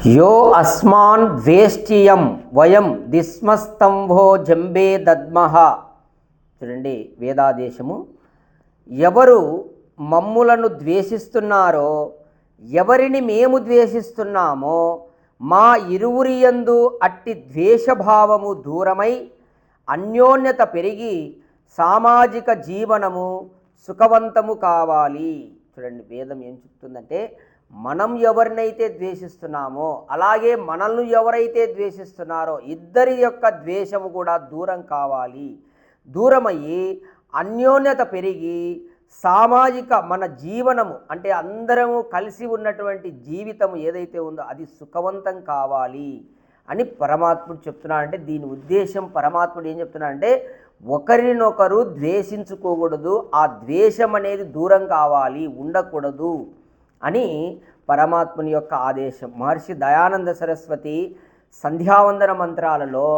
యో అస్మాన్ ద్వేష్టియం వయం దిస్మస్తంభో జంబే దద్మః. చూడండి వేదాదేశము. ఎవరు మమ్ములను ద్వేషిస్తున్నారో, ఎవరిని మేము ద్వేషిస్తున్నామో మా ఇరువురి యందు అట్టి ద్వేషభావము దూరమై అన్యోన్యత పెరిగి సామాజిక జీవనము సుఖవంతము కావాలి. చూడండి వేదం ఏం చెప్తుందంటే, మనం ఎవరినైతే ద్వేషిస్తున్నామో అలాగే మనల్ని ఎవరైతే ద్వేషిస్తున్నారో ఇద్దరి యొక్క ద్వేషము కూడా దూరం కావాలి. దూరమయ్యి అన్యోన్యత పెరిగి సామాజిక మన జీవనము అంటే అందరము కలిసి ఉన్నటువంటి జీవితము ఏదైతే ఉందో అది సుఖవంతం కావాలి అని పరమాత్ముడు చెప్తున్నాడంటే, దీని ఉద్దేశం పరమాత్ముడు ఏం చెప్తున్నాడంటే, ఒకరినొకరు ద్వేషించుకోకూడదు, ఆ ద్వేషం అనేది దూరం కావాలి, ఉండకూడదు అని పరమాత్ముని యొక్క ఆదేశం. మహర్షి దయానంద సరస్వతి సంధ్యావందన మంత్రాలలో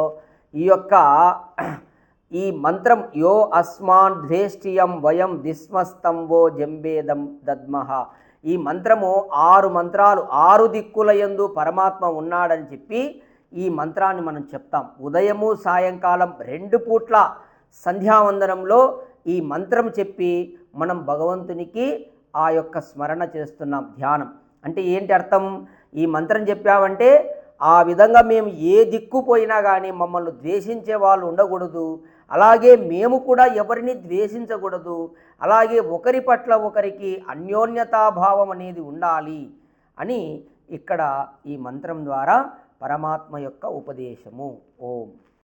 ఈ మంత్రం యో అస్మాన్ ద్వేష్టియం వయం దిస్మస్తంభో జంబేదం దద్మః, ఈ మంత్రము 6 మంత్రాలు, 6 దిక్కుల యందు పరమాత్మ ఉన్నాడని చెప్పి ఈ మంత్రాన్ని మనం చెప్తాం. ఉదయము సాయంకాలం 2 పూట్ల సంధ్యావందనంలో ఈ మంత్రం చెప్పి మనం భగవంతునికి ఆ యొక్క స్మరణ చేస్తున్నాం, ధ్యానం. అంటే ఏంటి అర్థం? ఈ మంత్రం చెప్పామంటే ఆ విధంగా మేము ఏ దిక్కు పోయినా కానీ మమ్మల్ని ద్వేషించే వాళ్ళు ఉండకూడదు, అలాగే మేము కూడా ఎవరిని ద్వేషించకూడదు, అలాగే ఒకరి పట్ల ఒకరికి అన్యోన్యతాభావం అనేది ఉండాలి అని ఇక్కడ ఈ మంత్రం ద్వారా పరమాత్మ యొక్క ఉపదేశము. ఓం.